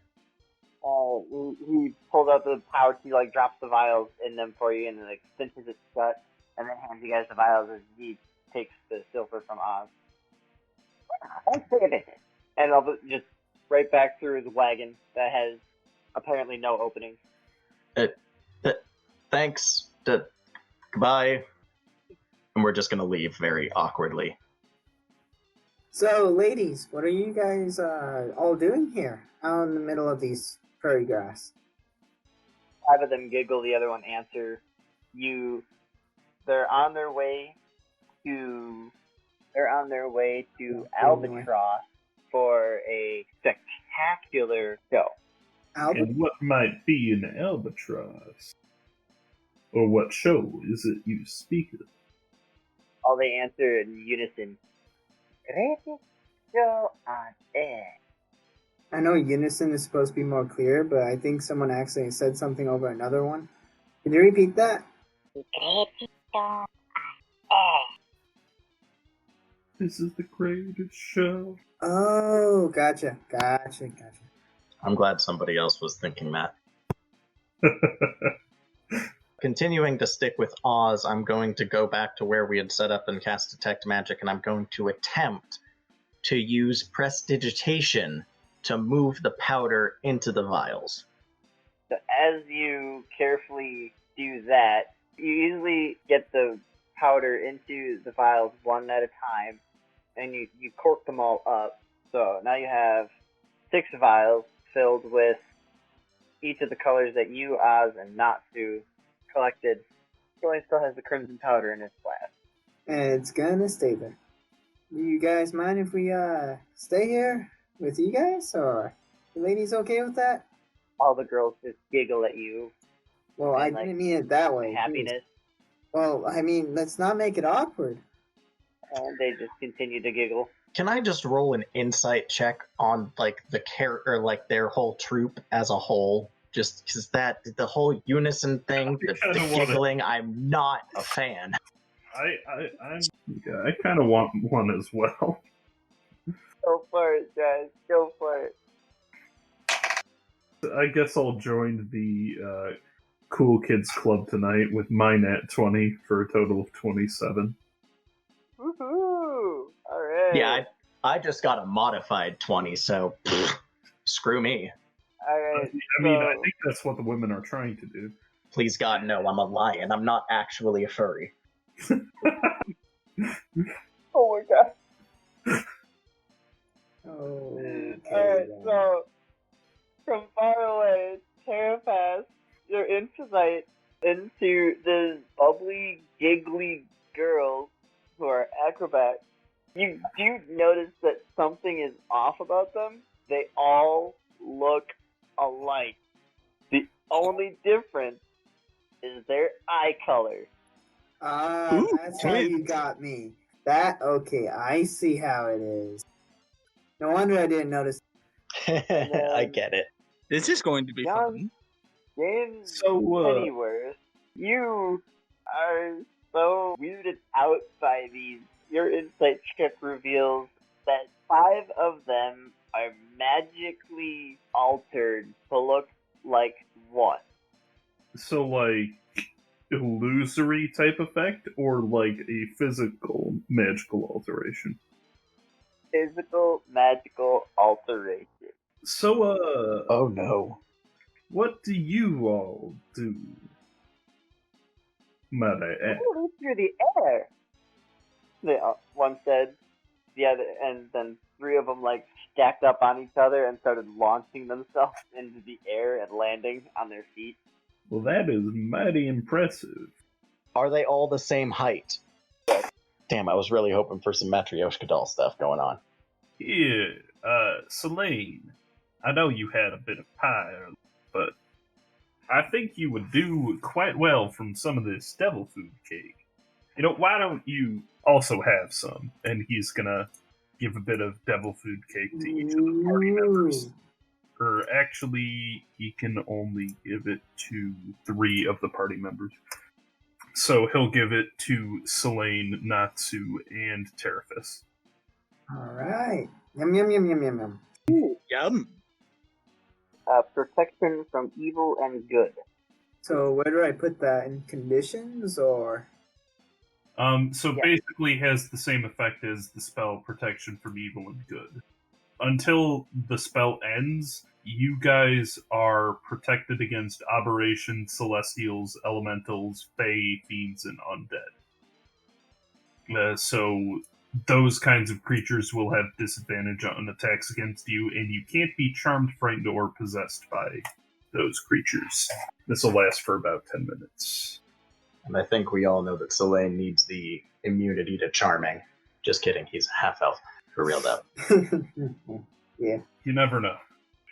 He pulls out the pouch. He like drops the vials in them for you, and then like cinches it shut, and then hands you guys the vials as he takes the silver from Oz. And I'll just right back through the wagon that has apparently no opening. Thanks. Goodbye. And we're just gonna leave very awkwardly. So, ladies, what are you guys all doing here out in the middle of these prairie grass? 5 of them giggle, the other one answer. They're on their way to Albatross for a spectacular show. And what might be an albatross? Or what show is it you speak of? All they answer in unison. Greatest show on air. I know unison is supposed to be more clear, but I think someone actually said something over another one. Can you repeat that? Greatest show on air. This is the greatest show. Oh, gotcha. I'm glad somebody else was thinking that. Continuing to stick with Oz, I'm going to go back to where we had set up and cast Detect Magic, and I'm going to attempt to use Prestidigitation to move the powder into the vials. So as you carefully do that, you easily get the powder into the vials one at a time, and you cork them all up. So now you have 6 vials filled with each of the colors that you, Oz, and Natsu collected. He only still has the crimson powder in his glass. And it's gonna stay there. Do you guys mind if we stay here with you guys, or the ladies okay with that? All the girls just giggle at you. Well, I didn't mean it that way. Happiness. Well, I mean, let's not make it awkward. And they just continue to giggle. Can I just roll an insight check on like the character, like their whole troop as a whole? Just because the whole unison thing, the giggling, I'm not a fan. I kind of want one as well. Go for it, guys. Go for it. I guess I'll join the Cool Kids Club tonight with my nat 20 for a total of 27. Woohoo! Alright. Yeah, I just got a modified 20, so screw me. Alright. I mean, I think that's what the women are trying to do. Please God, no, I'm a lion. I'm not actually a furry. Oh my god. Oh. Alright, so from far away, Terrapass, your insight into the bubbly, giggly girls who are acrobats. You do notice that something is off about them. They all look alike. The only difference is their eye color. That's how you got me. Okay, I see how it is. No wonder I didn't notice. I get it. This is going to be fun. James So, you are so weirded out by these. Your insight check reveals that 5 of them are magically altered to look like one. So, like, illusory type effect, or like a physical magical alteration? Physical magical alteration. So, Oh no. what do you all do? Might I ask? Ooh, through the air. One said, the other, and then three of them like stacked up on each other and started launching themselves into the air and landing on their feet. Well, that is mighty impressive. Are they all the same height? Damn, I was really hoping for some Matryoshka doll stuff going on. Here, Selene, I know you had a bit of pie, but I think you would do quite well from some of this devil food cake. You know, why don't you also have some? And he's gonna give a bit of devil food cake to each of the party members. Or actually, he can only give it to 3 of the party members. So he'll give it to Selene, Natsu, and Terafis. Alright. Yum, yum, yum, yum, yum, yum. Ooh, yum. Protection from evil and good. So where do I put that? In conditions, or? Basically has the same effect as the spell Protection from Evil and Good. Until the spell ends, you guys are protected against aberrations, celestials, elementals, fae, fiends, and undead. So those kinds of creatures will have disadvantage on attacks against you, and you can't be charmed, frightened, or possessed by those creatures. This will last for about 10 minutes. And I think we all know that Selene needs the immunity to charming. Just kidding, he's a half-elf. For real, though. Yeah. You never know.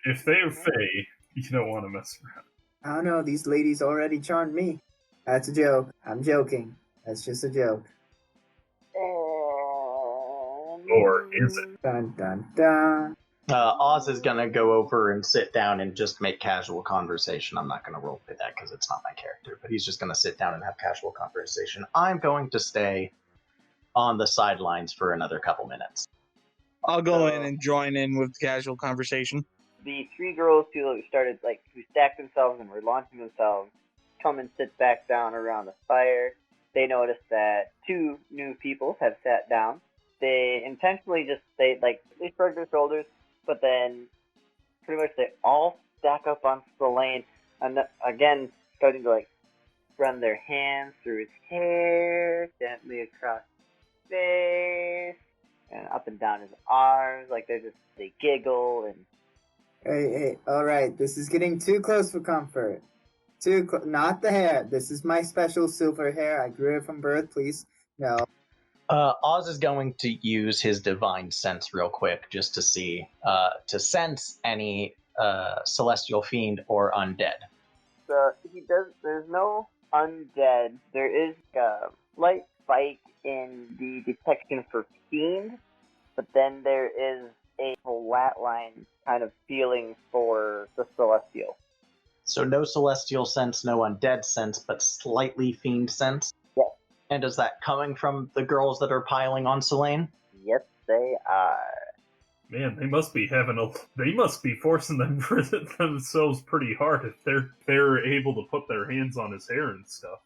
If they are fae, you don't want to mess around. I don't know, these ladies already charmed me. That's a joke. I'm joking. That's just a joke. Or is it? Dun dun dun. Oz is gonna go over and sit down and just make casual conversation. I'm not gonna roleplay that because it's not my character, but he's just gonna sit down and have casual conversation. I'm going to stay on the sidelines for another couple minutes. I'll go in and join in with the casual conversation. The 3 girls who stacked themselves and were launching themselves come and sit back down around the fire. They notice that 2 new people have sat down. They intentionally they shrug their shoulders, but then pretty much they all stack up on Selene, and again starting to run their hands through his hair, gently across his face, and up and down his arms, they giggle and. Hey, alright, this is getting too close for comfort. Not the hair. This is my special silver hair. I grew it from birth, please. No. Oz is going to use his divine sense real quick just to see, to sense any celestial fiend or undead. So there's no undead. There is a slight spike in the detection for fiend, but then there is a flatline kind of feeling for the celestial. So no celestial sense, no undead sense, but slightly fiend sense? Yes. And is that coming from the girls that are piling on Selene? Yes, they are. Man, they must be forcing themselves pretty hard if they're able to put their hands on his hair and stuff.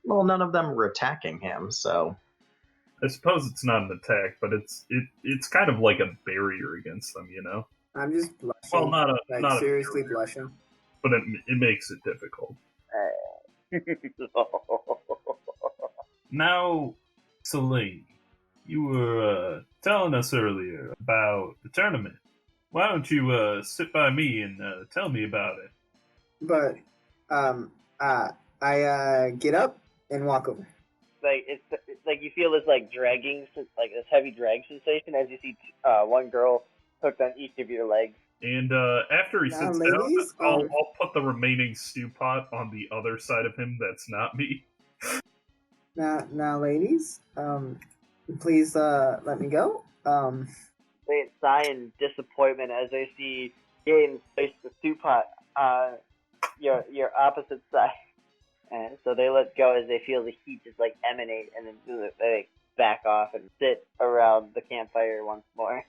Well, none of them were attacking him, so... I suppose it's not an attack, but it's kind of like a barrier against them, you know? I'm just blushing. Well, not seriously blushing. But it makes it difficult. Now, Selene, you were telling us earlier about the tournament. Why don't you sit by me and tell me about it? But, I get up and walk over. It's like you feel this dragging, this heavy drag sensation as you see 1 girl hooked on each of your legs. And after he sits down, I'll put the remaining stew pot on the other side of him that's not me. Now, ladies, please let me go. They sigh in disappointment as they see James place the stew pot on your opposite side. And so they let go as they feel the heat just emanate, and then they back off and sit around the campfire once more.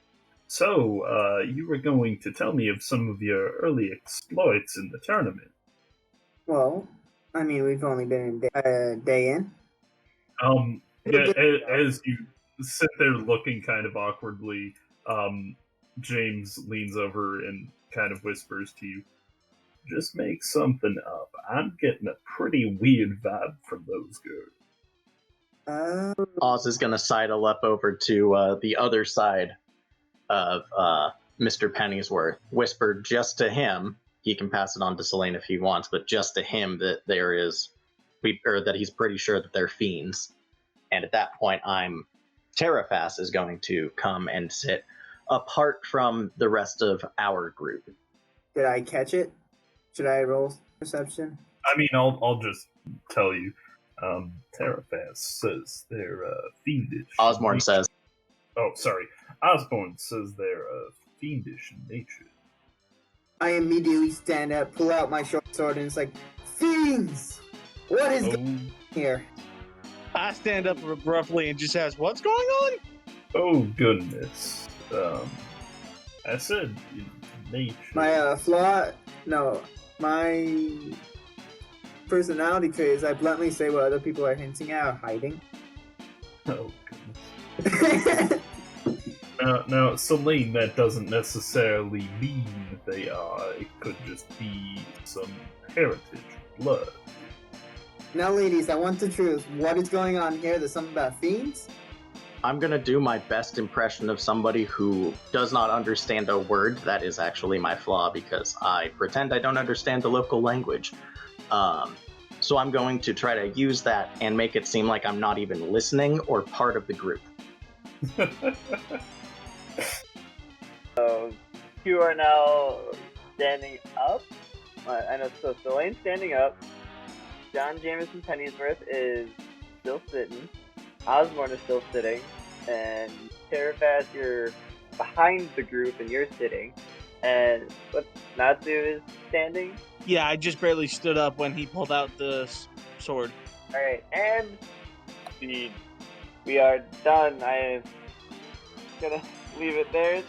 So, you were going to tell me of some of your early exploits in the tournament. Well, I mean, we've only been a day in. As you sit there looking kind of awkwardly, James leans over and kind of whispers to you, "Just make something up. I'm getting a pretty weird vibe from those girls." Oz is going to sidle up over to the other side of Mr. Pennyworth, whisper just to him. He can pass it on to Selene if he wants, but just to him that that he's pretty sure that they're fiends. And at that point, Terrafas is going to come and sit apart from the rest of our group. Did I catch it? Should I roll perception? I mean, I'll just tell you. Terrafas says they're fiendish. Osborne says. Oh, sorry. Osborne says they're fiendish in nature. I immediately stand up, pull out my short sword, and it's like, fiends! What is going on here? I stand up abruptly and just ask, what's going on? Oh, goodness. I said nature. My my personality trait is I bluntly say what other people are hinting at or hiding. Oh, goodness. Now, Selene, that doesn't necessarily mean they are. It could just be some heritage, blood. Now, ladies, I want the truth. What is going on here? There's something about fiends? I'm going to do my best impression of somebody who does not understand a word. That is actually my flaw because I pretend I don't understand the local language. So I'm going to try to use that and make it seem like I'm not even listening or part of the group. So, you are now standing up. I know, so Selene's standing up. John Jameson Pennyworth is still sitting. Osborne is still sitting. And Terrafas, you're behind the group and you're sitting. And what Natsu is standing. Yeah, I just barely stood up when he pulled out the sword. Alright, and we are done. I'm gonna leave it there.